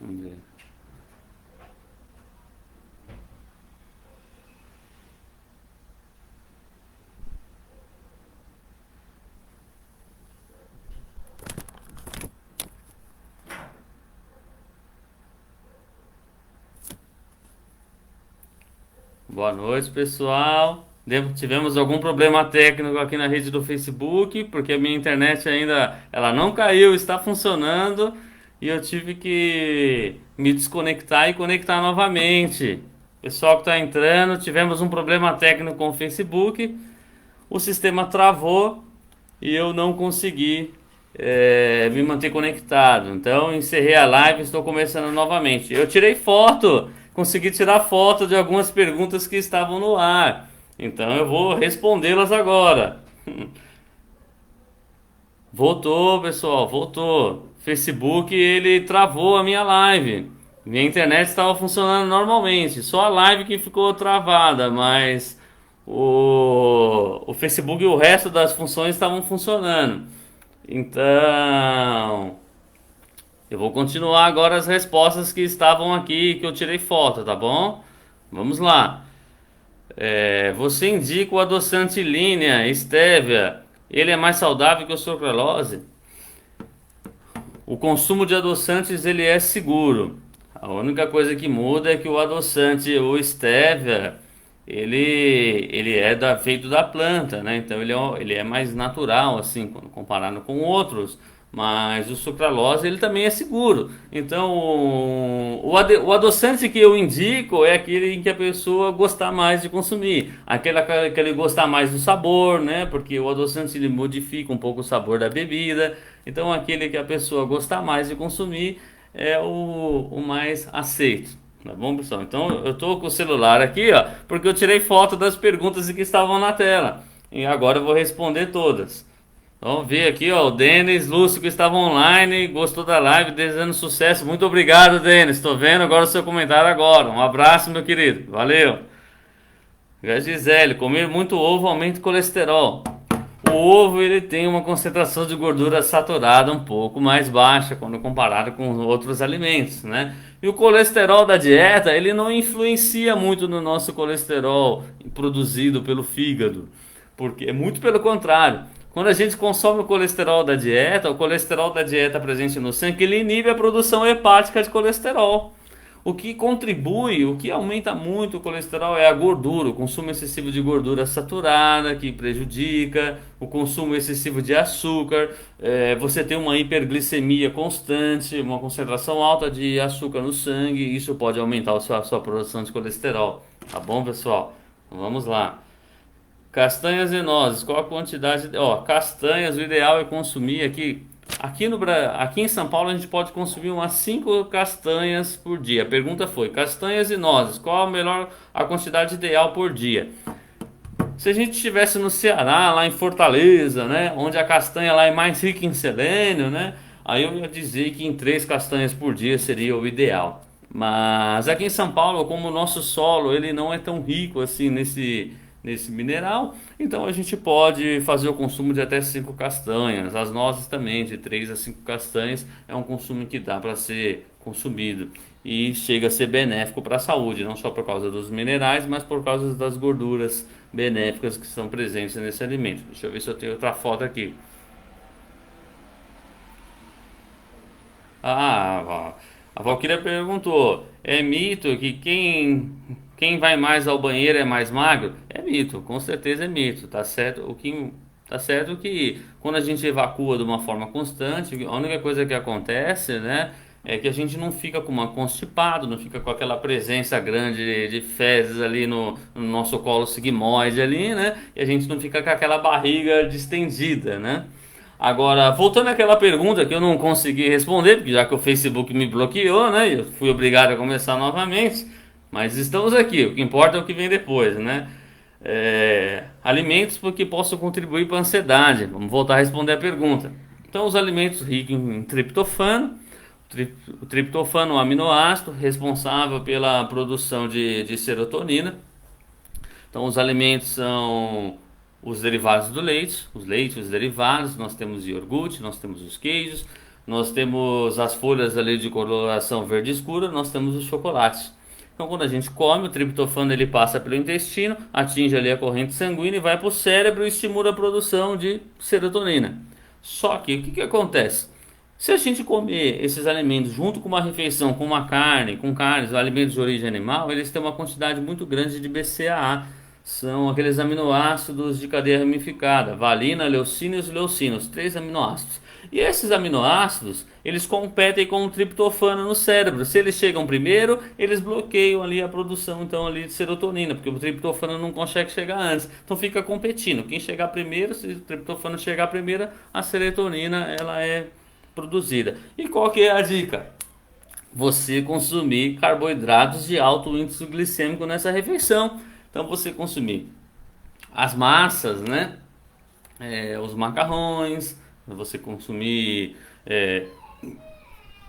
Vamos ver. Boa noite, pessoal. Tivemos algum problema técnico aqui na rede do Facebook, porque a minha internet ainda ela não caiu, está funcionando e eu tive que me desconectar e conectar novamente. Pessoal que está entrando, tivemos um problema técnico com o Facebook, o sistema travou e eu não consegui me manter conectado. Então encerrei a live e estou começando novamente. Eu tirei foto, consegui tirar foto de algumas perguntas que estavam no ar. Então eu vou respondê-las agora. Voltou, pessoal, voltou. Facebook ele travou a minha live. Minha internet estava funcionando normalmente, só a live que ficou travada, mas o Facebook e o resto das funções estavam funcionando. Então, eu vou continuar agora as respostas que estavam aqui, que eu tirei foto, tá bom? Vamos lá. Você indica o adoçante linea, stevia, ele é mais saudável que o sucralose? O consumo de adoçantes ele é seguro. A única coisa que muda é que o adoçante, o stevia, ele é feito da planta, né? Então ele é mais natural assim, quando comparado com outros. Mas o sucralose ele também é seguro. Então o adoçante que eu indico é aquele em que a pessoa gostar mais de consumir, aquele gostar mais do sabor, né? Porque o adoçante ele modifica um pouco o sabor da bebida. Então aquele que a pessoa gostar mais de consumir é o mais aceito. Tá bom, pessoal? Então eu tô com o celular aqui, ó, porque eu tirei foto das perguntas que estavam na tela. E agora eu vou responder todas. Vamos ver aqui, ó, o Denis Lúcio que estava online, gostou da live, desejando sucesso. Muito obrigado, Denis. Estou vendo agora o seu comentário agora. Um abraço, meu querido. Valeu. Gisele, comer muito ovo aumenta o colesterol. O ovo ele tem uma concentração de gordura saturada um pouco mais baixa quando comparado com outros alimentos, né? E o colesterol da dieta ele não influencia muito no nosso colesterol produzido pelo fígado, porque é muito pelo contrário. Quando a gente consome o colesterol da dieta presente no sangue, ele inibe a produção hepática de colesterol. O que contribui, o que aumenta muito o colesterol é a gordura, o consumo excessivo de gordura saturada, que prejudica, o consumo excessivo de açúcar, você tem uma hiperglicemia constante, uma concentração alta de açúcar no sangue, isso pode aumentar a sua produção de colesterol. Tá bom, pessoal? Então, vamos lá. Castanhas e nozes, qual a quantidade? Ó, castanhas, o ideal é consumir aqui em São Paulo a gente pode consumir umas 5 castanhas por dia. A pergunta foi: castanhas e nozes, qual a quantidade ideal por dia? Se a gente estivesse no Ceará, lá em Fortaleza, né, onde a castanha lá é mais rica em selênio, né, aí eu ia dizer que em 3 castanhas por dia seria o ideal. Mas aqui em São Paulo, como o nosso solo ele não é tão rico assim nesse mineral, então a gente pode fazer o consumo de até 5 castanhas. As nozes também, de 3 a 5 castanhas, é um consumo que dá para ser consumido e chega a ser benéfico para a saúde, não só por causa dos minerais, mas por causa das gorduras benéficas que estão presentes nesse alimento. Deixa eu ver se eu tenho outra foto aqui. A Valquíria perguntou: é mito que quem vai mais ao banheiro é mais magro? É mito, com certeza é mito, tá certo? Tá certo que quando a gente evacua de uma forma constante, a única coisa que acontece, né, é que a gente não fica com uma constipado, não fica com aquela presença grande de fezes ali no nosso colo sigmoide ali, né? E a gente não fica com aquela barriga distendida, né? Agora, voltando àquela pergunta que eu não consegui responder, porque já que o Facebook me bloqueou, né? Eu fui obrigado a começar novamente. Mas estamos aqui, o que importa é o que vem depois, né? Alimentos porque possam contribuir para a ansiedade. Vamos voltar a responder a pergunta. Então, os alimentos ricos em triptofano. O triptofano é um aminoácido responsável pela produção de serotonina. Então, os alimentos são os derivados do leite, os derivados, nós temos iogurte, nós temos os queijos, nós temos as folhas ali de coloração verde escura, nós temos os chocolates. Então, quando a gente come, o triptofano ele passa pelo intestino, atinge ali a corrente sanguínea e vai para o cérebro e estimula a produção de serotonina. Só que o que, que acontece? Se a gente comer esses alimentos junto com uma refeição, com uma carne, com carnes, alimentos de origem animal, eles têm uma quantidade muito grande de BCAA. São aqueles aminoácidos de cadeia ramificada, valina, leucina e leucina, três aminoácidos. E esses aminoácidos, eles competem com o triptofano no cérebro. Se eles chegam primeiro, eles bloqueiam ali a produção então ali de serotonina, porque o triptofano não consegue chegar antes. Então fica competindo. Quem chegar primeiro, se o triptofano chegar primeiro, a serotonina ela é produzida. E qual que é a dica? Você consumir carboidratos de alto índice glicêmico nessa refeição. Então você consumir as massas, né? Os macarrões, você consumir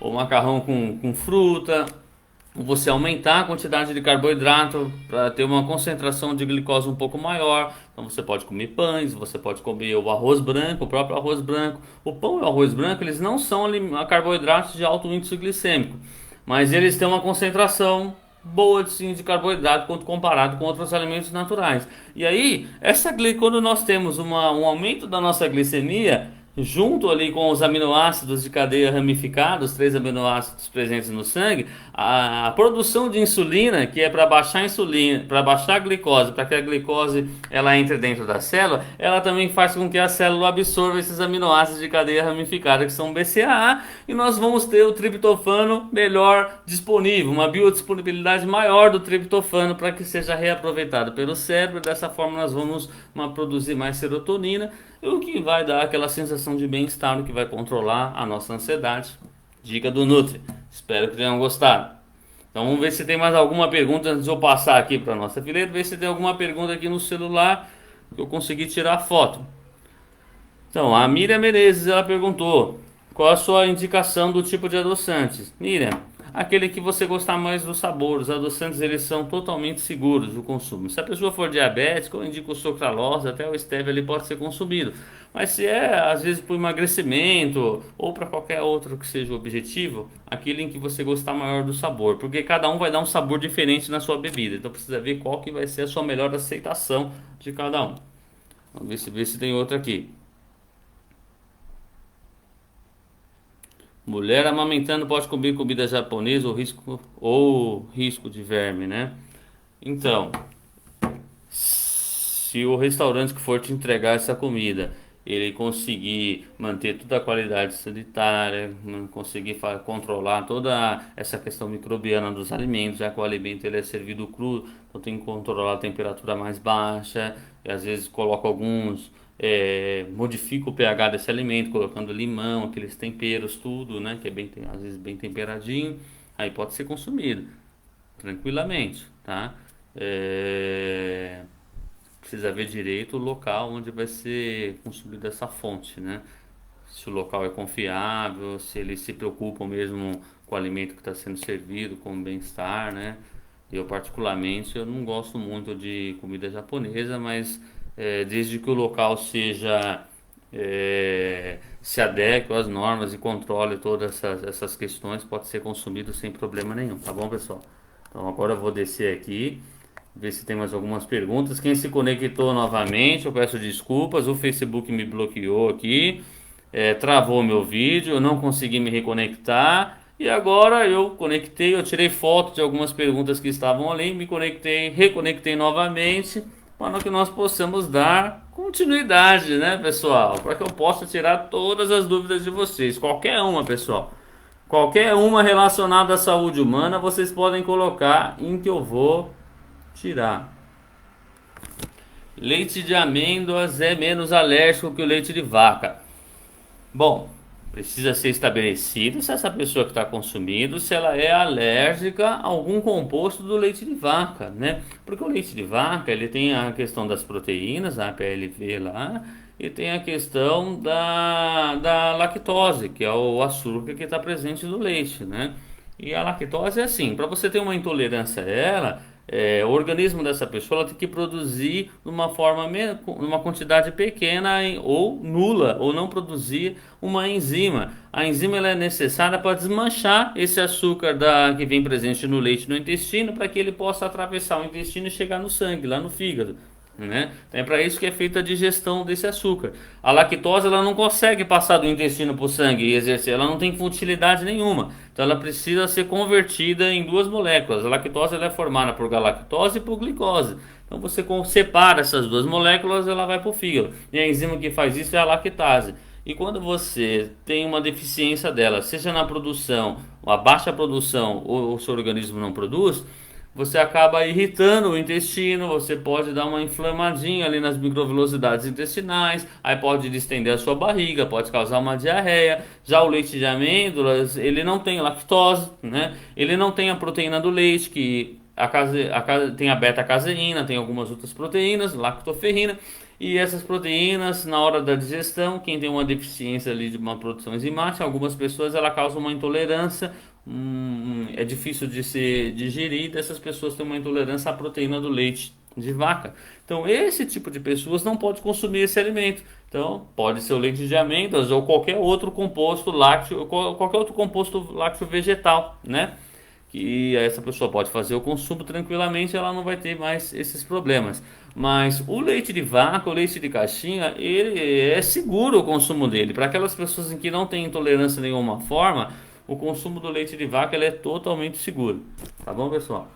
o macarrão com fruta, você aumentar a quantidade de carboidrato para ter uma concentração de glicose um pouco maior. Então você pode comer pães, você pode comer o arroz branco, o próprio arroz branco. O pão e o arroz branco, eles não são carboidratos de alto índice glicêmico, mas eles têm uma concentração boa sim, de carboidrato quando comparado com outros alimentos naturais. E aí, quando nós temos um aumento da nossa glicemia, junto ali com os aminoácidos de cadeia ramificada, os três aminoácidos presentes no sangue, a produção de insulina, que é para baixar a insulina, para baixar a glicose, para que a glicose ela entre dentro da célula, ela também faz com que a célula absorva esses aminoácidos de cadeia ramificada, que são BCAA, e nós vamos ter o triptofano melhor disponível, uma biodisponibilidade maior do triptofano para que seja reaproveitado pelo cérebro. Dessa forma nós vamos produzir mais serotonina, o que vai dar aquela sensação de bem-estar, o que vai controlar a nossa ansiedade. Dica do Nutri. Espero que tenham gostado. Então vamos ver se tem mais alguma pergunta antes de eu passar aqui para a nossa fileira, ver se tem alguma pergunta aqui no celular que eu consegui tirar foto. Então, a Miriam Menezes, ela perguntou: qual a sua indicação do tipo de adoçantes? Miriam, aquele que você gostar mais do sabor. Os adoçantes eles são totalmente seguros do consumo. Se a pessoa for diabética, eu indico o sucralose, até o stevia ele pode ser consumido. Mas se é às vezes por emagrecimento ou para qualquer outro que seja o objetivo, aquele em que você gostar maior do sabor, porque cada um vai dar um sabor diferente na sua bebida. Então precisa ver qual que vai ser a sua melhor aceitação de cada um. Vamos ver se tem outro aqui. Mulher amamentando pode comer comida japonesa ou risco de verme, né? Então, se o restaurante que for te entregar essa comida, ele conseguir manter toda a qualidade sanitária, conseguir controlar toda essa questão microbiana dos alimentos, já que o alimento ele é servido cru, então tem que controlar a temperatura mais baixa, e às vezes coloca modifica o pH desse alimento, colocando limão, aqueles temperos, tudo, né, que é bem, às vezes bem temperadinho, aí pode ser consumido tranquilamente, tá? Precisa ver direito o local onde vai ser consumida essa fonte, né? Se o local é confiável, se eles se preocupam mesmo com o alimento que está sendo servido, com o bem-estar, né? Eu particularmente eu não gosto muito de comida japonesa, mas desde que o local se adeque às normas e controle todas essas questões, pode ser consumido sem problema nenhum, tá bom, pessoal? Então agora eu vou descer aqui, ver se tem mais algumas perguntas. Quem se conectou novamente, eu peço desculpas, o Facebook me bloqueou aqui, travou meu vídeo, eu não consegui me reconectar. E agora eu conectei, eu tirei foto de algumas perguntas que estavam ali, me conectei, reconectei novamente, para que nós possamos dar continuidade, né, pessoal? Para que eu possa tirar todas as dúvidas de vocês, qualquer uma, pessoal. Qualquer uma relacionada à saúde humana, vocês podem colocar em que eu vou tirar. Leite de amêndoas é menos alérgico que o leite de vaca. Bom, precisa ser estabelecido se essa pessoa que está consumindo, se ela é alérgica a algum composto do leite de vaca, né? Porque o leite de vaca, ele tem a questão das proteínas, a PLV lá, e tem a questão da lactose, que é o açúcar que está presente no leite, né? E a lactose é assim, para você ter uma intolerância a ela, O organismo dessa pessoa ela tem que produzir de uma forma, numa quantidade pequena ou nula, ou não produzir uma enzima. A enzima ela é necessária para desmanchar esse açúcar que vem presente no leite no intestino, para que ele possa atravessar o intestino e chegar no sangue, lá no fígado. Né? Então é para isso que é feita a digestão desse açúcar. A lactose ela não consegue passar do intestino para o sangue e exercer, ela não tem futilidade nenhuma. Então ela precisa ser convertida em duas moléculas. A lactose ela é formada por galactose e por glicose. Então você separa essas duas moléculas, ela vai para o fígado. E a enzima que faz isso é a lactase. E quando você tem uma deficiência dela, seja na produção, uma baixa produção ou o seu organismo não produz, você acaba irritando o intestino, você pode dar uma inflamadinha ali nas microvelocidades intestinais, aí pode distender a sua barriga, pode causar uma diarreia. Já o leite de amêndoas, ele não tem lactose, né? Ele não tem a proteína do leite, que tem a beta-caseína, tem algumas outras proteínas, lactoferrina, e essas proteínas, na hora da digestão, quem tem uma deficiência ali de uma produção enzimática, algumas pessoas ela causa uma intolerância, é difícil de se digerir, dessas pessoas têm uma intolerância à proteína do leite de vaca. Então, esse tipo de pessoas não pode consumir esse alimento. Então, pode ser o leite de amêndoas ou qualquer outro composto lácteo, qualquer outro composto lácteo vegetal, né? Que essa pessoa pode fazer o consumo tranquilamente, ela não vai ter mais esses problemas. Mas o leite de vaca, o leite de caixinha, ele é seguro o consumo dele. Para aquelas pessoas em que não têm intolerância de nenhuma forma, o consumo do leite de vaca ele é totalmente seguro. Tá bom, pessoal?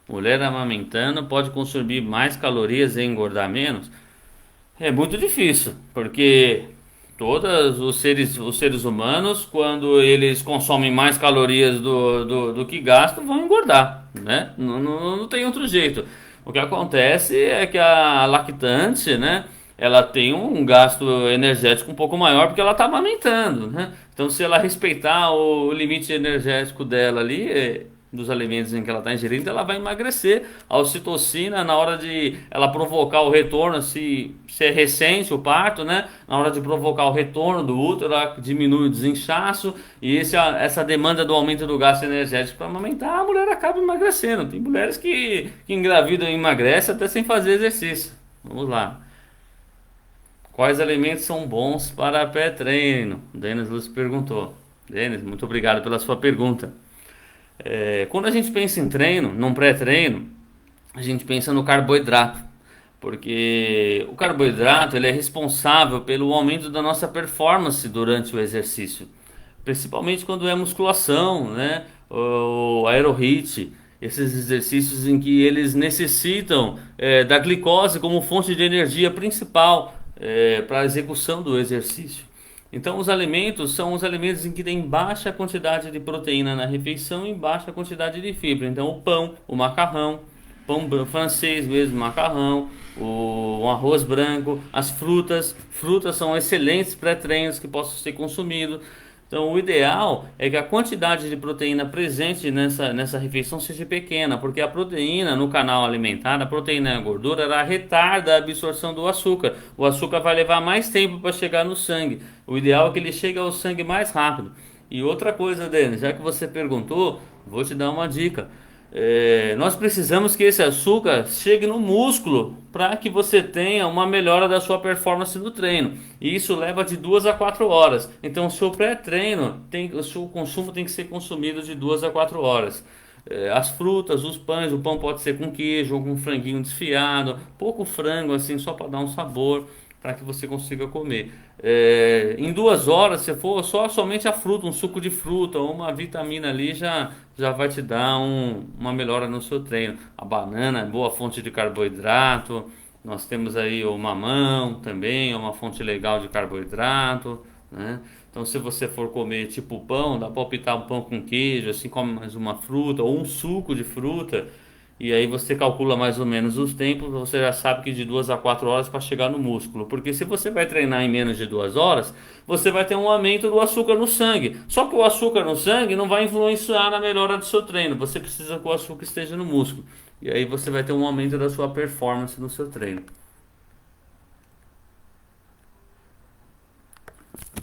Mulher amamentando pode consumir mais calorias e engordar menos? É muito difícil, porque todos os seres humanos, quando eles consomem mais calorias do que gastam, vão engordar, né? Não tem outro jeito. O que acontece é que a lactante, né? Ela tem um gasto energético um pouco maior porque ela está amamentando, né? Então, se ela respeitar o limite energético dela ali, dos alimentos em que ela está ingerindo, ela vai emagrecer. A ocitocina, na hora de ela provocar o retorno, se é recente o parto, né? Na hora de provocar o retorno do útero, ela diminui o desinchaço e essa demanda do aumento do gasto energético para amamentar, a mulher acaba emagrecendo. Tem mulheres que engravidam e emagrecem até sem fazer exercício. Vamos lá. Quais alimentos são bons para pré-treino? Denis Lúcio perguntou. Denis, muito obrigado pela sua pergunta. Quando a gente pensa em treino, num pré-treino, a gente pensa no carboidrato, porque o carboidrato ele é responsável pelo aumento da nossa performance durante o exercício, principalmente quando é musculação, né, ou aerobik, esses exercícios em que eles necessitam da glicose como fonte de energia principal para a execução do exercício. Então, os alimentos são os alimentos em que tem baixa quantidade de proteína na refeição e baixa quantidade de fibra. Então, o pão, o macarrão, francês mesmo, macarrão, o arroz branco, as frutas. Frutas são excelentes pré-treinos que possam ser consumidos. Então, o ideal é que a quantidade de proteína presente nessa refeição seja pequena, porque a proteína no canal alimentar, a proteína e a gordura, ela retarda a absorção do açúcar. O açúcar vai levar mais tempo para chegar no sangue. O ideal é que ele chegue ao sangue mais rápido. E outra coisa, Denis, já que você perguntou, vou te dar uma dica. Nós precisamos que esse açúcar chegue no músculo para que você tenha uma melhora da sua performance no treino. E isso leva de 2 a 4 horas. Então, o seu pré-treino, o seu consumo tem que ser consumido de 2 a 4 horas. As frutas, os pães, o pão pode ser com queijo ou com franguinho desfiado, pouco frango assim, só para dar um sabor, para que você consiga comer. Em 2 horas, se for somente a fruta, um suco de fruta ou uma vitamina ali, já vai te dar uma melhora no seu treino. A banana é boa fonte de carboidrato. Nós temos aí o mamão também, é uma fonte legal de carboidrato, né? Então, se você for comer tipo pão, dá para optar um pão com queijo, assim come mais uma fruta ou um suco de fruta. E aí você calcula mais ou menos os tempos, você já sabe que de 2 a 4 horas para chegar no músculo. Porque se você vai treinar em menos de 2 horas, você vai ter um aumento do açúcar no sangue. Só que o açúcar no sangue não vai influenciar na melhora do seu treino. Você precisa que o açúcar esteja no músculo. E aí você vai ter um aumento da sua performance no seu treino.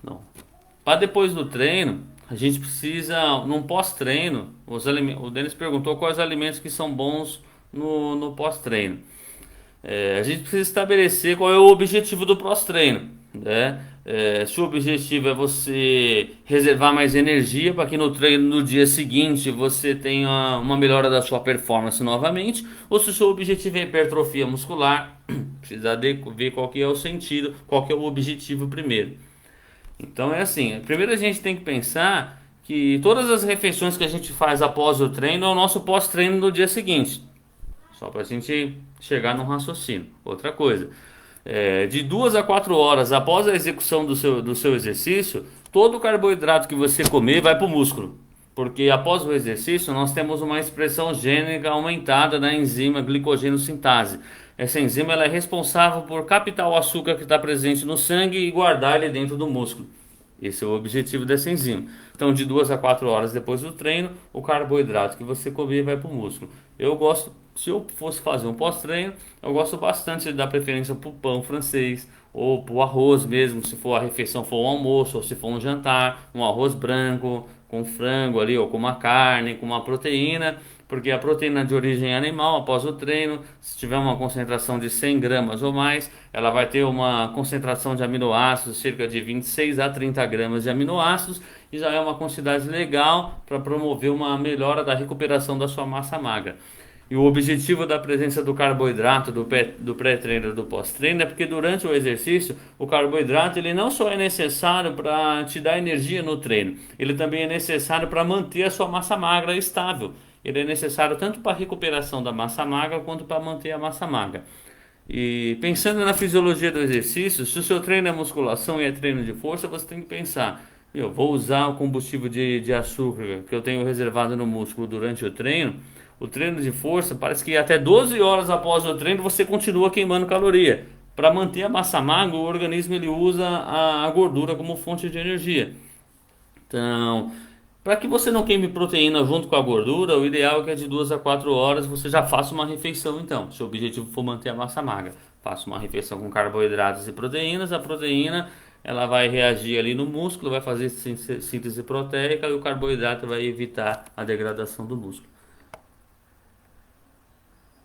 Não. Para depois do treino, a gente precisa, num pós-treino, o Denis perguntou quais alimentos que são bons no pós-treino. A gente precisa estabelecer qual é o objetivo do pós-treino, né? Se o objetivo é você reservar mais energia para que no treino no dia seguinte você tenha uma melhora da sua performance novamente, ou se o seu objetivo é hipertrofia muscular, precisa ver qual que é o sentido, qual que é o objetivo primeiro. Então é assim, primeiro a gente tem que pensar que todas as refeições que a gente faz após o treino é o nosso pós-treino no dia seguinte. Só para a gente chegar num raciocínio. Outra coisa, de 2 a 4 horas após a execução do seu exercício, todo o carboidrato que você comer vai para o músculo. Porque após o exercício nós temos uma expressão gênica aumentada da enzima glicogênio sintase. Essa enzima ela é responsável por captar o açúcar que está presente no sangue e guardar ele dentro do músculo. Esse é o objetivo dessa enzima. Então, de 2 a 4 horas depois do treino, o carboidrato que você comer vai para o músculo. Eu gosto, se eu fosse fazer um pós-treino, eu gosto bastante de dar preferência para o pão francês ou para o arroz mesmo, se for a refeição for um almoço ou se for um jantar, um arroz branco com frango ali ou com uma carne, com uma proteína, porque a proteína de origem animal, após o treino, se tiver uma concentração de 100 gramas ou mais, ela vai ter uma concentração de aminoácidos, cerca de 26 a 30 gramas de aminoácidos, e já é uma quantidade legal para promover uma melhora da recuperação da sua massa magra. E o objetivo da presença do carboidrato do pré-treino e do pós-treino é porque durante o exercício o carboidrato ele não só é necessário para te dar energia no treino, ele também é necessário para manter a sua massa magra estável. Ele é necessário tanto para a recuperação da massa magra quanto para manter a massa magra. E pensando na fisiologia do exercício, se o seu treino é musculação e é treino de força, você tem que pensar: eu vou usar o combustível de açúcar que eu tenho reservado no músculo durante o treino. O treino de força parece que até 12 horas após o treino você continua queimando caloria. Para manter a massa magra, o organismo ele usa a gordura como fonte de energia. Então, para que você não queime proteína junto com a gordura, o ideal é que de 2 a 4 horas você já faça uma refeição. Então, se o objetivo for manter a massa magra, faça uma refeição com carboidratos e proteínas. A proteína ela vai reagir ali no músculo, vai fazer síntese proteica e o carboidrato vai evitar a degradação do músculo.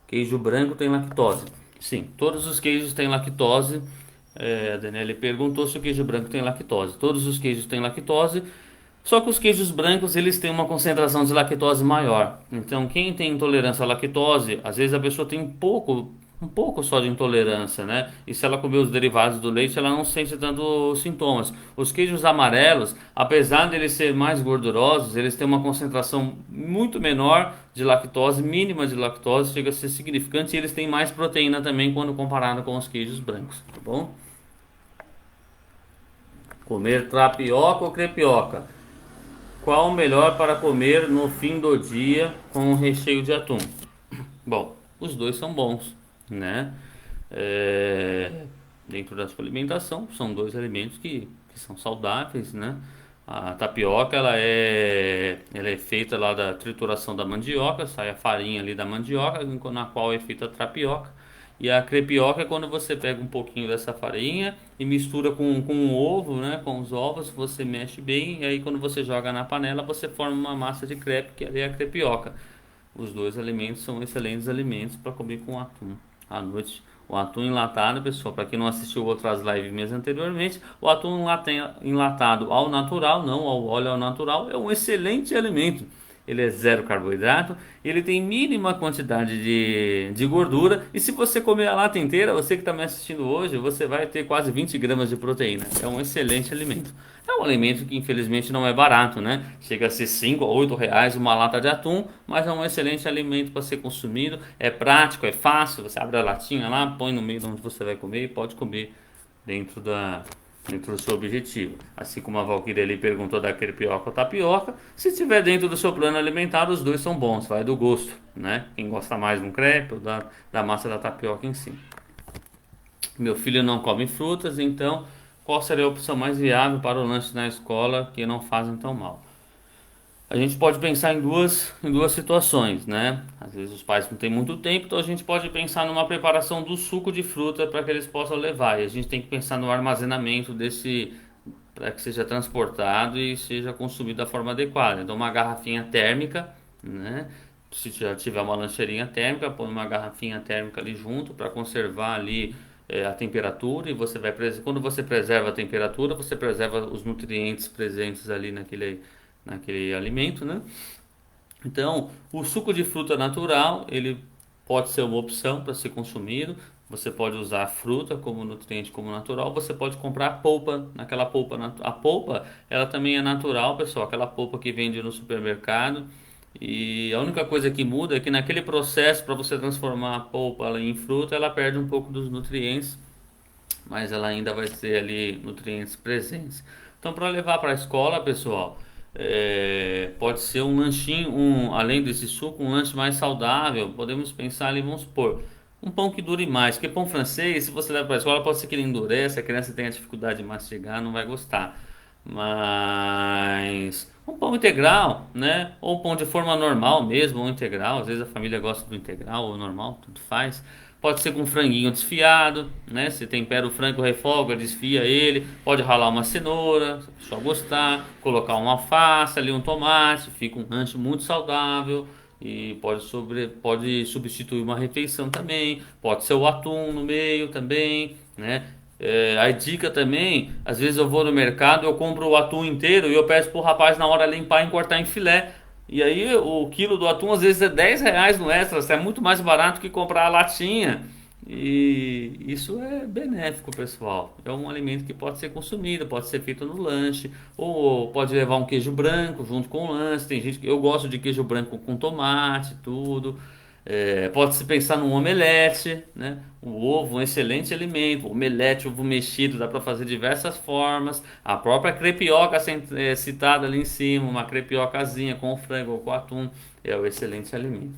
Queijo branco tem lactose. Sim, todos os queijos têm lactose. A Daniela perguntou se o queijo branco tem lactose. Todos os queijos têm lactose, só que os queijos brancos eles têm uma concentração de lactose maior. Então, quem tem intolerância à lactose, às vezes a pessoa tem um pouco só de intolerância, né? E se ela comer os derivados do leite, ela não sente tanto sintomas. Os queijos amarelos, apesar de eles serem mais gordurosos, eles têm uma concentração muito menor de lactose, mínima de lactose, chega a ser significante, e eles têm mais proteína também quando comparado com os queijos brancos, tá bom? Comer tapioca ou crepioca? Qual o melhor para comer no fim do dia com recheio de atum? Bom, os dois são bons, né? Dentro da sua alimentação, são dois alimentos que são saudáveis, né? A tapioca, ela é feita lá da trituração da mandioca, sai a farinha ali da mandioca, na qual é feita a tapioca. E a crepioca é quando você pega um pouquinho dessa farinha e mistura com um ovo, né? Com os ovos, você mexe bem, e aí quando você joga na panela, você forma uma massa de crepe, que é a crepioca. Os dois alimentos são excelentes alimentos para comer com atum à noite. O atum enlatado, pessoal, para quem não assistiu outras lives minhas anteriormente, o atum enlatado ao natural, não ao óleo ao natural, é um excelente alimento. Ele é zero carboidrato, ele tem mínima quantidade de gordura, e se você comer a lata inteira, você que está me assistindo hoje, você vai ter quase 20 gramas de proteína. É um excelente alimento. É um alimento que infelizmente não é barato, né? Chega a ser 5 a 8 reais uma lata de atum, mas é um excelente alimento para ser consumido. É prático, é fácil, você abre a latinha lá, põe no meio de onde você vai comer e pode comer dentro do seu objetivo. Assim como a Valkyria ali perguntou da crepioca ou tapioca, se estiver dentro do seu plano alimentar, os dois são bons, vai do gosto, né? Quem gosta mais de um crepe ou da massa da tapioca em si. Meu filho não come frutas, então qual seria a opção mais viável para o lanche na escola que não fazem tão mal? A gente pode pensar em duas situações, né? Às vezes os pais não têm muito tempo, então a gente pode pensar numa preparação do suco de fruta para que eles possam levar. E a gente tem que pensar no armazenamento para que seja transportado e seja consumido da forma adequada. Então, uma garrafinha térmica, né? Se já tiver uma lancheirinha térmica, põe uma garrafinha térmica ali junto para conservar ali a temperatura e você vai quando você preserva a temperatura, você preserva os nutrientes presentes ali naquele alimento, né? Então, o suco de fruta natural, ele pode ser uma opção para ser consumido. Você pode usar a fruta como nutriente, como natural. Você pode comprar a polpa, naquela polpa. A polpa, ela também é natural, pessoal. Aquela polpa que vende no supermercado. E a única coisa que muda é que naquele processo, para você transformar a polpa em fruta, ela perde um pouco dos nutrientes, mas ela ainda vai ter ali nutrientes presentes. Então, para levar para a escola, pessoal, pode ser um lanchinho, além desse suco, um lanche mais saudável. Podemos pensar ali, vamos supor, um pão que dure mais, porque pão francês, se você leva para a escola, pode ser que ele endurece, a criança tenha dificuldade de mastigar, não vai gostar. Mas um pão integral, né? Ou um pão de forma normal mesmo, ou integral. Às vezes a família gosta do integral ou normal, tudo faz. Pode ser com franguinho desfiado, né? Você tempera o frango, refoga, desfia ele. Pode ralar uma cenoura, se só gostar. Colocar uma alface ali, um tomate. Fica um lanche muito saudável. E pode substituir uma refeição também. Pode ser o atum no meio também, né? A dica também, às vezes eu vou no mercado, eu compro o atum inteiro e eu peço pro rapaz na hora limpar e cortar em filé. E aí o quilo do atum às vezes é R$ 10 no Extra, é muito mais barato que comprar a latinha. E isso é benéfico, pessoal. É um alimento que pode ser consumido, pode ser feito no lanche, ou pode levar um queijo branco junto com o lanche. Tem gente que eu gosto de queijo branco com tomate, tudo. Pode-se pensar num omelete, né? O ovo, um excelente alimento. Omelete, ovo mexido, dá para fazer diversas formas. A própria crepioca citada ali em cima, uma crepiocazinha com frango ou com atum, é um excelente alimento.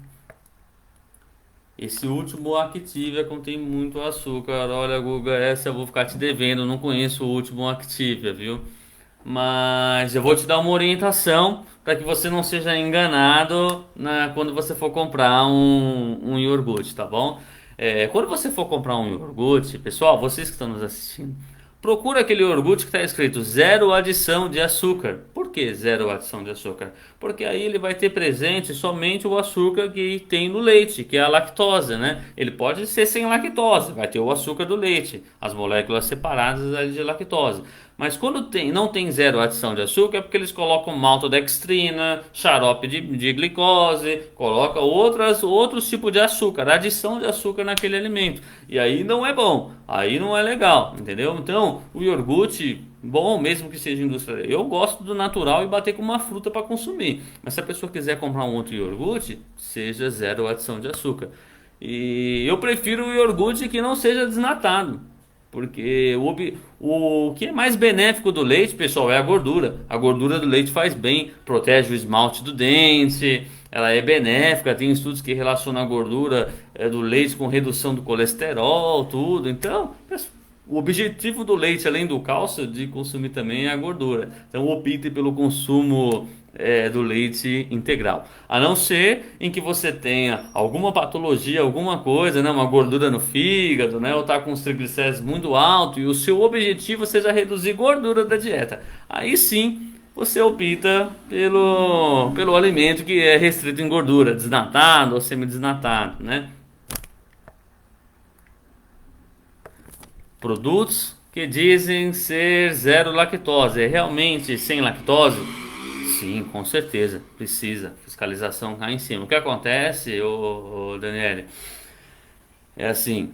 Esse último Activia contém muito açúcar. Olha, Guga, essa eu vou ficar te devendo. Eu não conheço o último Activia, viu? Mas eu vou te dar uma orientação para que você não seja enganado quando você for comprar um iogurte, tá bom? Quando você for comprar um iogurte, pessoal, vocês que estão nos assistindo, procura aquele iogurte que está escrito zero adição de açúcar. Por que zero adição de açúcar? Porque aí ele vai ter presente somente o açúcar que tem no leite, que é a lactose, né? Ele pode ser sem lactose, vai ter o açúcar do leite, as moléculas separadas ali de lactose. Mas quando não tem zero adição de açúcar é porque eles colocam maltodextrina, xarope de glicose, colocam outros tipos de açúcar, adição de açúcar naquele alimento. E aí não é bom, aí não é legal, entendeu? Então, o iogurte, bom, mesmo que seja industrial, eu gosto do natural e bater com uma fruta para consumir. Mas se a pessoa quiser comprar um outro iogurte, seja zero adição de açúcar. E eu prefiro o iogurte que não seja desnatado. Porque o que é mais benéfico do leite, pessoal, é a gordura. A gordura do leite faz bem, protege o esmalte do dente, ela é benéfica. Tem estudos que relacionam a gordura do leite com redução do colesterol, tudo. Então, o objetivo do leite, além do cálcio, de consumir também é a gordura. Então, opte pelo consumo do leite integral. A não ser em que você tenha alguma patologia, alguma coisa, né, uma gordura no fígado, né, ou está com os triglicéridos muito alto e o seu objetivo seja reduzir gordura da dieta. Aí sim, você opta pelo alimento que é restrito em gordura, desnatado ou semidesnatado, né? Produtos que dizem ser zero lactose, é realmente sem lactose? Sim, com certeza, precisa. Fiscalização cá em cima. O que acontece, Daniele, é assim: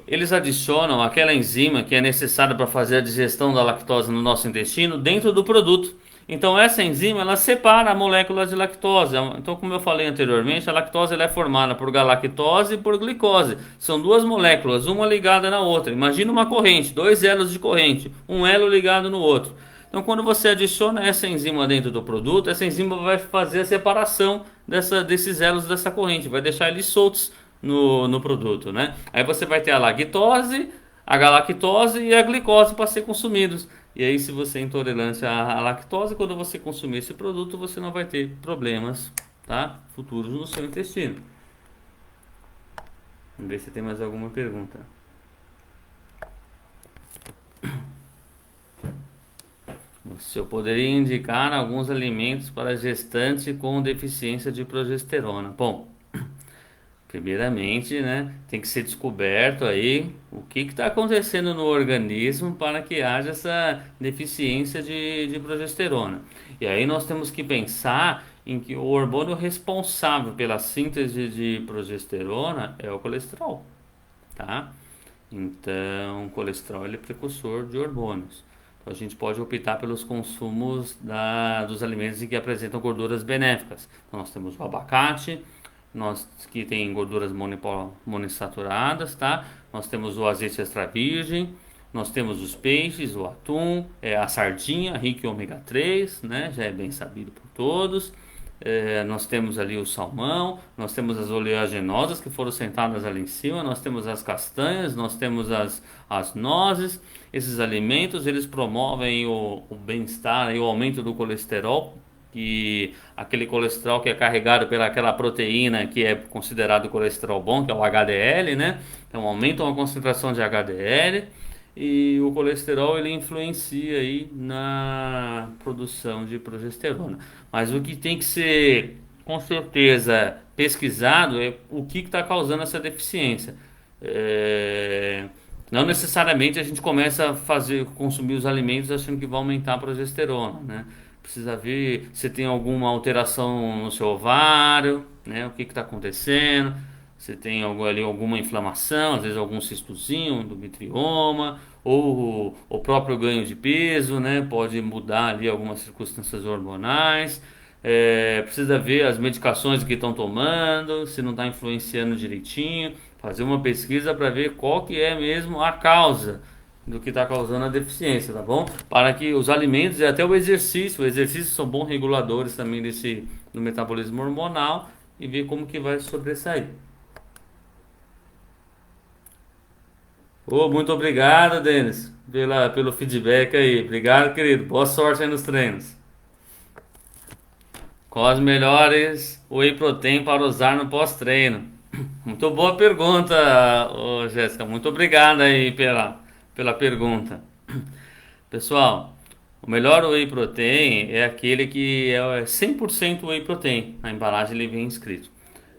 eles adicionam aquela enzima que é necessária para fazer a digestão da lactose no nosso intestino dentro do produto. Então essa enzima ela separa a molécula de lactose. Então, como eu falei anteriormente, a lactose ela é formada por galactose e por glicose. São duas moléculas, uma ligada na outra. Imagina uma corrente, dois elos de corrente, um elo ligado no outro. Então, quando você adiciona essa enzima dentro do produto, essa enzima vai fazer a separação desses elos dessa corrente, vai deixar eles soltos no produto, né? Aí você vai ter a lactose, a galactose e a glicose para ser consumidos. E aí, se você é intolerante à lactose, quando você consumir esse produto, você não vai ter problemas, tá? Futuros no seu intestino. Vamos ver se tem mais alguma pergunta. Se eu poderia indicar alguns alimentos para gestante com deficiência de progesterona. Bom, primeiramente, né, tem que ser descoberto aí o que está acontecendo no organismo para que haja essa deficiência de progesterona. E aí nós temos que pensar em que o hormônio responsável pela síntese de progesterona é o colesterol, tá? Então, o colesterol ele é precursor de hormônios. Então, a gente pode optar pelos consumos dos alimentos em que apresentam gorduras benéficas. Então, nós temos o abacate, nós que tem gorduras monoinsaturadas, tá? Nós temos o azeite extra virgem, nós temos os peixes, o atum, a sardinha, rica em ômega 3, né? Já é bem sabido por todos. Nós temos ali o salmão, nós temos as oleaginosas que foram sentadas ali em cima, nós temos as castanhas, nós temos as nozes. Esses alimentos eles promovem o bem-estar e o aumento do colesterol, que aquele colesterol que é carregado pela aquela proteína que é considerado colesterol bom, que é o HDL, né? Então aumentam a concentração de HDL e o colesterol ele influencia aí na produção de progesterona. Mas o que tem que ser com certeza pesquisado é o que está causando essa deficiência. Não necessariamente a gente começa a consumir os alimentos achando que vai aumentar a progesterona, né? Precisa ver se tem alguma alteração no seu ovário, né? O que está acontecendo. Você tem ali alguma inflamação, às vezes algum cistozinho, endometrioma, ou o próprio ganho de peso, né? Pode mudar ali algumas circunstâncias hormonais. Precisa ver as medicações que estão tomando, se não está influenciando direitinho. Fazer uma pesquisa para ver qual que é mesmo a causa do que está causando a deficiência, tá bom? Para que os alimentos e até o exercício são bons reguladores também do metabolismo hormonal e ver como que vai sobressair. Muito obrigado, Denis, pelo feedback aí. Obrigado, querido. Boa sorte aí nos treinos. Quais os melhores whey protein para usar no pós-treino? Muito boa pergunta, Jéssica. Muito obrigado aí pela pergunta. Pessoal, o melhor whey protein é aquele que é 100% whey protein. Na embalagem ele vem escrito.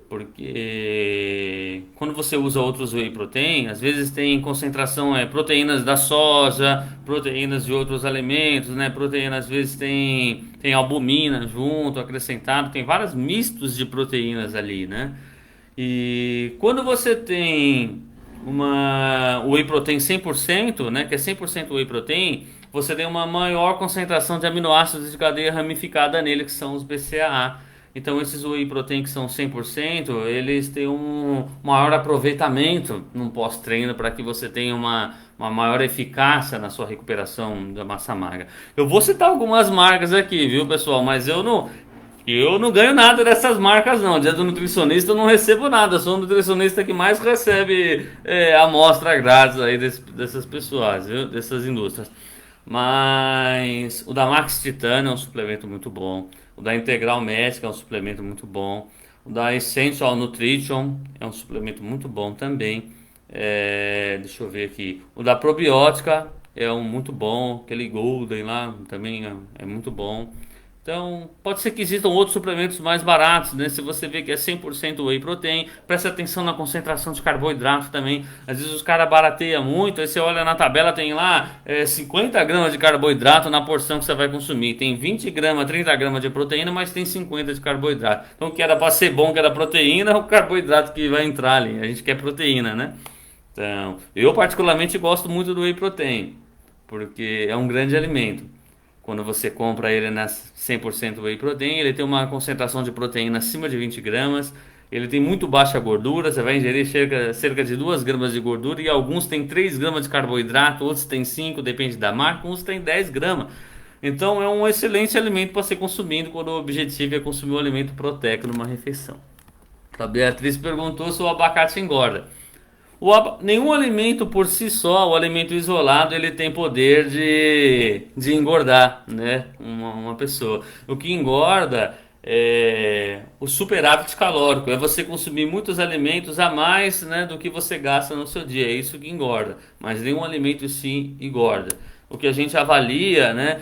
Porque quando você usa outros whey protein, às vezes tem concentração, proteínas da soja, proteínas de outros alimentos, né? Proteína às vezes tem albumina junto, acrescentado, tem vários mistos de proteínas ali, né? E quando você tem uma whey protein 100%, né, que é 100% whey protein, você tem uma maior concentração de aminoácidos de cadeia ramificada nele, que são os BCAA. Então esses whey protein que são 100%, eles têm um maior aproveitamento no pós-treino para que você tenha uma maior eficácia na sua recuperação da massa magra. Eu vou citar algumas marcas aqui, viu, pessoal? Mas eu não ganho nada dessas marcas, não. Dia do nutricionista eu não recebo nada. Eu sou o nutricionista que mais recebe amostra grátis aí dessas pessoas, viu? Dessas indústrias. Mas o da Max Titânio é um suplemento muito bom. O da Integral Médica é um suplemento muito bom. O da Essential Nutrition é um suplemento muito bom também. Deixa eu ver aqui. O da Probiótica é um muito bom. Aquele Golden lá também é muito bom. Então, pode ser que existam outros suplementos mais baratos, né? Se você vê que é 100% whey protein, preste atenção na concentração de carboidrato também. Às vezes os caras barateiam muito, aí você olha na tabela, tem lá 50 gramas de carboidrato na porção que você vai consumir. Tem 20 gramas, 30 gramas de proteína, mas tem 50 de carboidrato. Então, o que era para ser bom, que era proteína, é o carboidrato que vai entrar ali. A gente quer proteína, né? Então, eu particularmente gosto muito do whey protein, porque é um grande alimento. Quando você compra ele na 100% whey protein, ele tem uma concentração de proteína acima de 20 gramas. Ele tem muito baixa gordura, você vai ingerir cerca de 2 gramas de gordura. E alguns têm 3 gramas de carboidrato, outros têm 5, depende da marca. Uns têm 10 gramas. Então é um excelente alimento para ser consumido quando o objetivo é consumir um alimento proteico numa refeição. A Beatriz perguntou se o abacate engorda. Nenhum alimento por si só, o alimento isolado, ele tem poder de engordar, né? Uma pessoa. O que engorda é o superávit calórico, é você consumir muitos alimentos a mais, né, do que você gasta no seu dia. É isso que engorda. Mas nenhum alimento sim engorda. O que a gente avalia, né,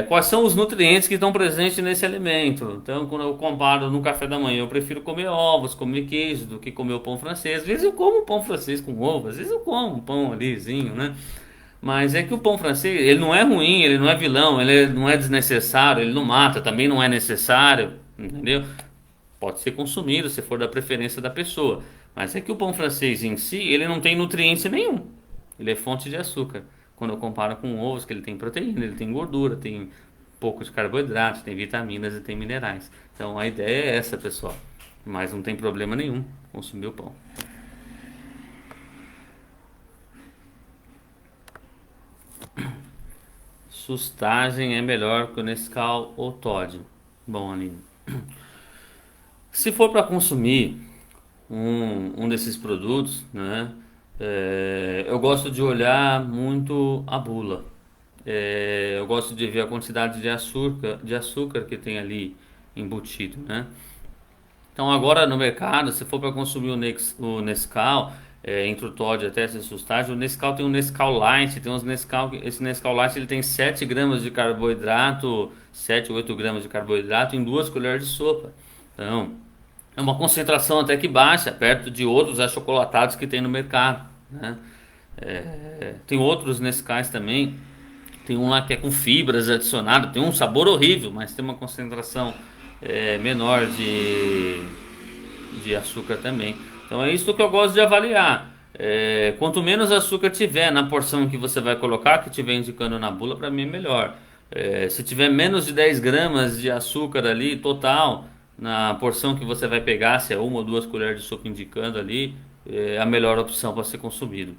quais são os nutrientes que estão presentes nesse alimento. Então, quando eu comparo no café da manhã, eu prefiro comer ovos, comer queijo, do que comer o pão francês. Às vezes eu como pão francês com ovo, às vezes eu como um pão alizinho, né? Mas é que o pão francês, ele não é ruim, ele não é vilão, não é desnecessário, ele não mata, também não é necessário, entendeu? Pode ser consumido se for da preferência da pessoa. Mas é que o pão francês em si, ele não tem nutriente nenhum. Ele é fonte de açúcar. Quando eu comparo com ovos, que ele tem proteína, ele tem gordura, tem pouco de carboidrato, tem vitaminas e tem minerais. Então a ideia é essa, pessoal. Mas não tem problema nenhum consumir o pão. Sustagem é melhor que o Nescau ou Toddy. Bom, Aline. Se for para consumir um desses produtos, né? Eu gosto de olhar muito a bula. Eu gosto de ver a quantidade de açúcar que tem ali embutido, né? Então agora no mercado, se for para consumir o Nescau, entre o Toddy até essa sustagem, o Nescau tem um Nescau Light, tem uns Nescau, esse Nescau Light ele tem 7 gramas de carboidrato, 7 8 gramas de carboidrato em 2 colheres de sopa. Então, é uma concentração até que baixa, perto de outros achocolatados que tem no mercado, né? Tem outros Nescais também. Tem um lá que é com fibras adicionado, tem um sabor horrível, mas tem uma concentração menor de açúcar também. Então é isso que eu gosto de avaliar. Quanto menos açúcar tiver na porção que você vai colocar, que tiver indicando na bula, para mim é melhor. Se tiver menos de 10 gramas de açúcar ali total na porção que você vai pegar, se é uma ou duas colheres de sopa indicando ali, é a melhor opção para ser consumido.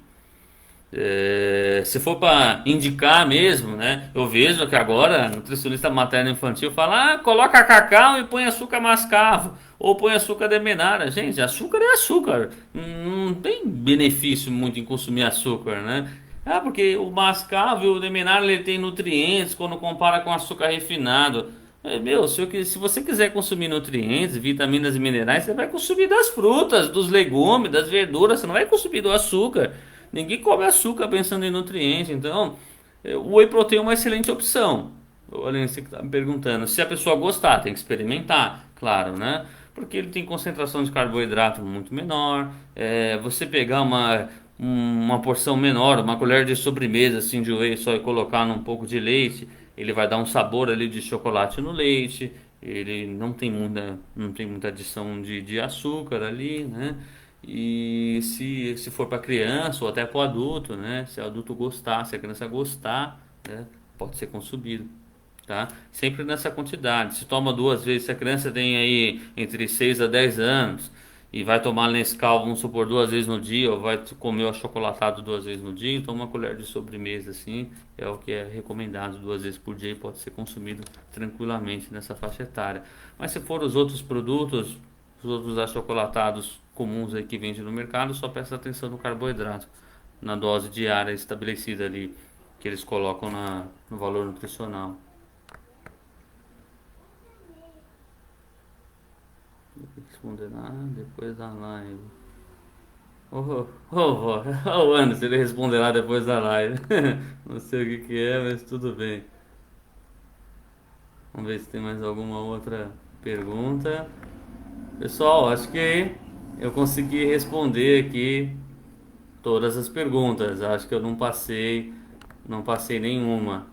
Se for para indicar mesmo, né? Eu vejo que agora nutricionista materno infantil fala: coloca cacau e põe açúcar mascavo ou põe açúcar demerara. Gente, açúcar é açúcar, não tem benefício muito em consumir açúcar, né? Porque o mascavo e o demerara ele tem nutrientes quando compara com açúcar refinado. Meu, se você quiser consumir nutrientes, vitaminas e minerais, você vai consumir das frutas, dos legumes, das verduras, você não vai consumir do açúcar. Ninguém come açúcar pensando em nutrientes, então o whey protein é uma excelente opção. Olha, você que está me perguntando, se a pessoa gostar, tem que experimentar, claro, né? Porque ele tem concentração de carboidrato muito menor. Você pegar uma porção menor, uma colher de sobremesa assim de whey só e colocar num pouco de leite, ele vai dar um sabor ali de chocolate no leite. Ele não tem muita adição de açúcar ali, né? E se for para criança ou até para o adulto, né? Se o adulto gostar, se a criança gostar, né? Pode ser consumido, tá? Sempre nessa quantidade. Se toma duas vezes, se a criança tem aí entre 6 a 10 anos e vai tomar Nescau, vamos supor, duas vezes no dia, ou vai comer o achocolatado duas vezes no dia, então uma colher de sobremesa assim é o que é recomendado duas vezes por dia e pode ser consumido tranquilamente nessa faixa etária. Mas se for os outros produtos, os outros achocolatados comuns aí que vende no mercado, só presta atenção no carboidrato, na dose diária estabelecida ali que eles colocam no valor nutricional. Responder nada depois da live. O Anderson, ele responderá depois da live. Não sei o que é, mas tudo bem. Vamos ver se tem mais alguma outra pergunta. Pessoal, acho que eu consegui responder aqui todas as perguntas. Acho que eu não passei nenhuma.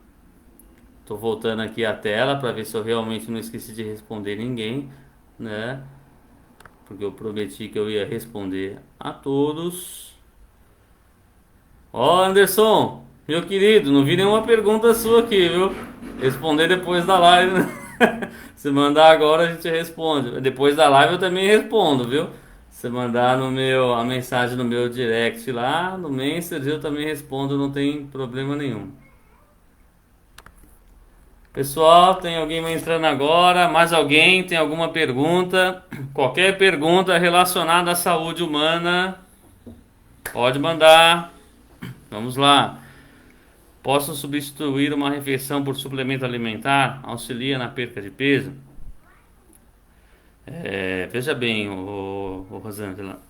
Tô voltando aqui a tela para ver se eu realmente não esqueci de responder ninguém, né? Porque eu prometi que eu ia responder a todos. Ó, Anderson, meu querido, não vi nenhuma pergunta sua aqui, viu? Responder depois da live, né? Se mandar agora a gente responde. Depois da live eu também respondo, viu? Se mandar a mensagem no meu direct lá, no Messenger eu também respondo, não tem problema nenhum. Pessoal, tem alguém entrando agora? Mais alguém tem alguma pergunta? Qualquer pergunta relacionada à saúde humana, pode mandar. Vamos lá. Posso substituir uma refeição por suplemento alimentar? Auxilia na perca de peso? Veja bem, Rosângela.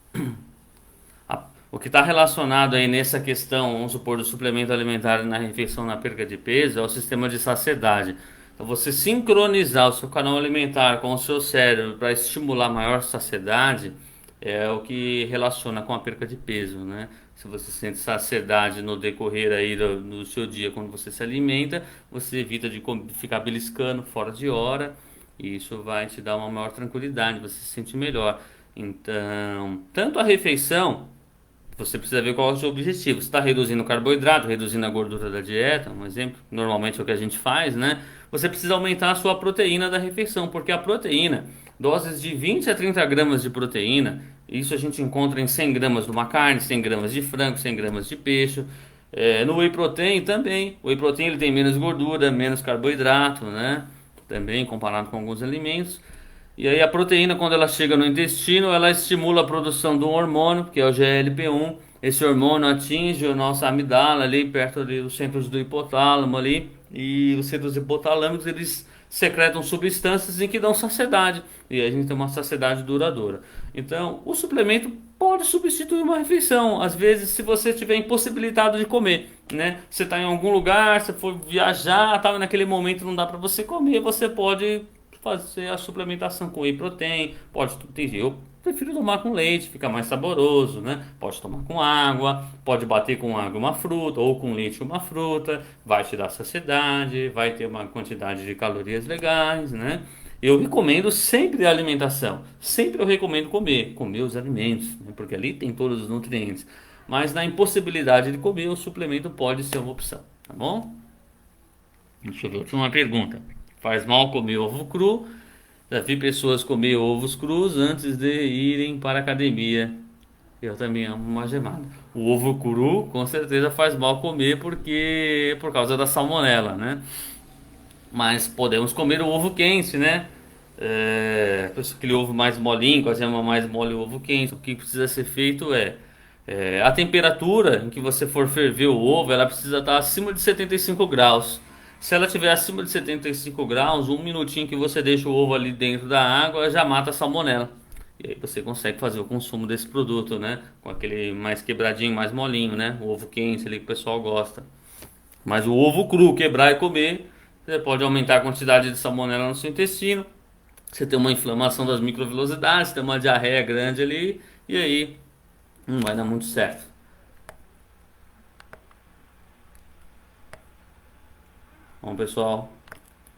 O que está relacionado aí nessa questão, vamos supor, do suplemento alimentar na refeição na perca de peso, é o sistema de saciedade. Então, você sincronizar o seu canal alimentar com o seu cérebro para estimular maior saciedade é o que relaciona com a perca de peso, né? Se você sente saciedade no decorrer aí do seu dia quando você se alimenta, você evita de ficar beliscando fora de hora e isso vai te dar uma maior tranquilidade, você se sente melhor. Então, tanto a refeição você precisa ver qual é o seu objetivo. Você está reduzindo o carboidrato, reduzindo a gordura da dieta, um exemplo, normalmente é o que a gente faz, né? Você precisa aumentar a sua proteína da refeição, porque a proteína, doses de 20 a 30 gramas de proteína, isso a gente encontra em 100 gramas de uma carne, 100 gramas de frango, 100 gramas de peixe. No whey protein também. O whey protein ele tem menos gordura, menos carboidrato, né? Também comparado com alguns alimentos. E aí a proteína, quando ela chega no intestino, ela estimula a produção de um hormônio, que é o GLP-1. Esse hormônio atinge a nossa amígdala ali, perto ali, dos centros do hipotálamo ali. E os centros hipotalâmicos, eles secretam substâncias em que dão saciedade. E aí a gente tem uma saciedade duradoura. Então, o suplemento pode substituir uma refeição. Às vezes, se você estiver impossibilitado de comer, né? Você está em algum lugar, você for viajar, tá, naquele momento não dá para você comer, você pode fazer a suplementação com whey protein, pode ter, eu prefiro tomar com leite, fica mais saboroso, né? Pode tomar com água, pode bater com água uma fruta ou com leite uma fruta, vai te dar saciedade, vai ter uma quantidade de calorias legais, né? Eu recomendo sempre a alimentação, sempre eu recomendo comer os alimentos, né? Porque ali tem todos os nutrientes. Mas na impossibilidade de comer, o suplemento pode ser uma opção, tá bom? Deixa eu ver, última pergunta. Faz mal comer ovo cru? Já vi pessoas comer ovos crus antes de irem para a academia. Eu também amo uma gemada. O ovo cru com certeza faz mal comer porque por causa da salmonela, né? Mas podemos comer o ovo quente, né? Aquele ovo mais molinho, com a gema mais mole, o ovo quente. O que precisa ser feito a temperatura em que você for ferver o ovo, ela precisa estar acima de 75 graus. Se ela estiver acima de 75 graus, um minutinho que você deixa o ovo ali dentro da água já mata a salmonela. E aí você consegue fazer o consumo desse produto, né? Com aquele mais quebradinho, mais molinho, né? O ovo quente ali que o pessoal gosta. Mas o ovo cru, quebrar e comer, você pode aumentar a quantidade de salmonela no seu intestino. Você tem uma inflamação das microvilosidades, tem uma diarreia grande ali, e aí não vai dar muito certo. Bom, pessoal,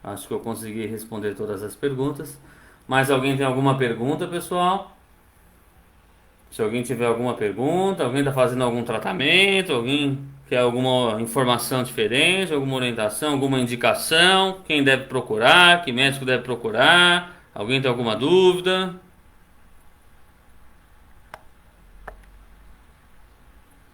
acho que eu consegui responder todas as perguntas. Mais alguém tem alguma pergunta, pessoal? Se alguém tiver alguma pergunta, alguém está fazendo algum tratamento, alguém quer alguma informação diferente, alguma orientação, alguma indicação, quem deve procurar, que médico deve procurar, alguém tem alguma dúvida?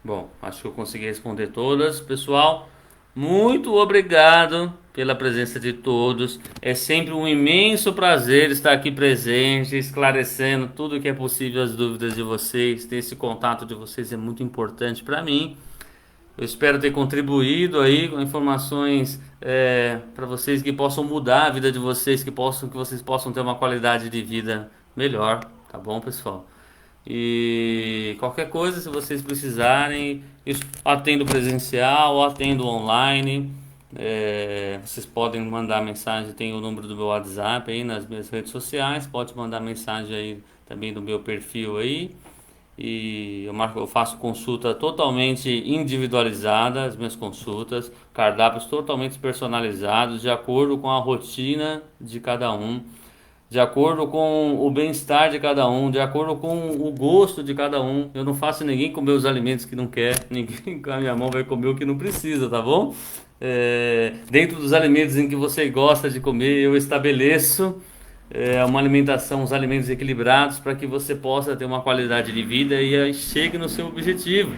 Bom, acho que eu consegui responder todas, pessoal. Muito obrigado pela presença de todos. É sempre um imenso prazer estar aqui presente, esclarecendo tudo o que é possível as dúvidas de vocês. Ter esse contato de vocês é muito importante para mim. Eu espero ter contribuído aí com informações para vocês que possam mudar a vida de vocês, que vocês possam ter uma qualidade de vida melhor, tá bom, pessoal? E qualquer coisa, se vocês precisarem, atendo presencial ou atendo online. Vocês podem mandar mensagem, tem o número do meu WhatsApp aí nas minhas redes sociais, pode mandar mensagem aí também do meu perfil aí. E eu faço consulta totalmente individualizada, as minhas consultas, cardápios totalmente personalizados, de acordo com a rotina de cada um, de acordo com o bem-estar de cada um, de acordo com o gosto de cada um. Eu não faço ninguém comer os alimentos que não quer, ninguém com a minha mão vai comer o que não precisa, tá bom? Dentro dos alimentos em que você gosta de comer, eu estabeleço uma alimentação, uns alimentos equilibrados para que você possa ter uma qualidade de vida e aí chegue no seu objetivo.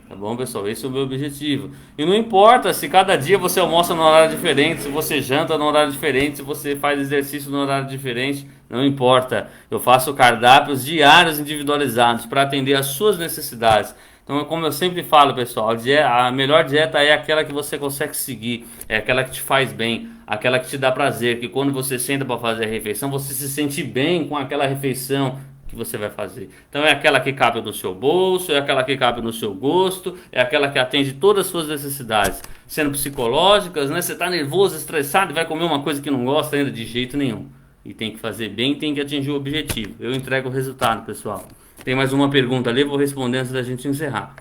Tá bom, pessoal? Esse é o meu objetivo. E não importa se cada dia você almoça num horário diferente, se você janta num horário diferente, se você faz exercício num horário diferente, não importa. Eu faço cardápios diários individualizados para atender às suas necessidades. Então, como eu sempre falo, pessoal, a melhor dieta é aquela que você consegue seguir, é aquela que te faz bem, aquela que te dá prazer, que quando você senta para fazer a refeição, você se sente bem com aquela refeição, que você vai fazer. Então é aquela que cabe no seu bolso, é aquela que cabe no seu gosto, é aquela que atende todas as suas necessidades, sendo psicológicas, né? Você está nervoso, estressado e vai comer uma coisa que não gosta ainda de jeito nenhum. E tem que fazer bem, tem que atingir o objetivo. Eu entrego o resultado, pessoal. Tem mais uma pergunta ali, vou responder antes da gente encerrar.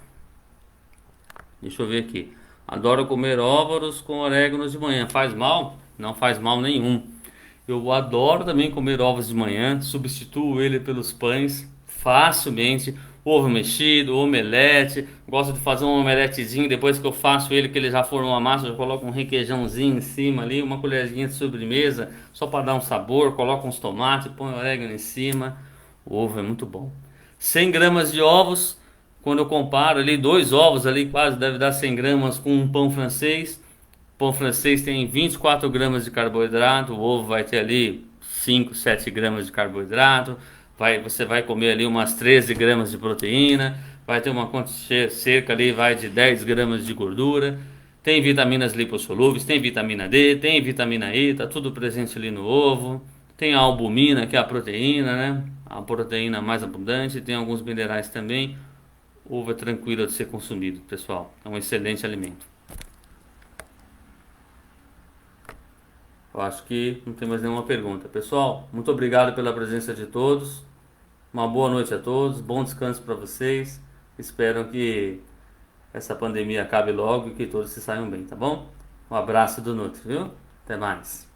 Deixa eu ver aqui. Adoro comer ovos com orégano de manhã. Faz mal? Não faz mal nenhum. Eu adoro também comer ovos de manhã. Substituo ele pelos pães facilmente. Ovo mexido, omelete. Gosto de fazer um omeletezinho depois que eu faço ele, que ele já formou uma massa. Eu coloco um requeijãozinho em cima ali, uma colherzinha de sobremesa, só para dar um sabor. Coloco uns tomates, põe orégano em cima. O ovo é muito bom. 100 gramas de ovos. Quando eu comparo ali, dois ovos ali, quase deve dar 100 gramas com um pão francês. Pão francês tem 24 gramas de carboidrato, o ovo vai ter ali 5, 7 gramas de carboidrato, você vai comer ali umas 13 gramas de proteína, vai ter uma quantidade cerca ali, vai de 10 gramas de gordura, tem vitaminas lipossolúveis, tem vitamina D, tem vitamina E, tá tudo presente ali no ovo, tem a albumina, que é a proteína, né? A proteína mais abundante, tem alguns minerais também. O ovo é tranquilo de ser consumido, pessoal, é um excelente alimento. Eu acho que não tem mais nenhuma pergunta. Pessoal, muito obrigado pela presença de todos. Uma boa noite a todos, bom descanso para vocês. Espero que essa pandemia acabe logo e que todos se saiam bem, tá bom? Um abraço do Nutri, viu? Até mais.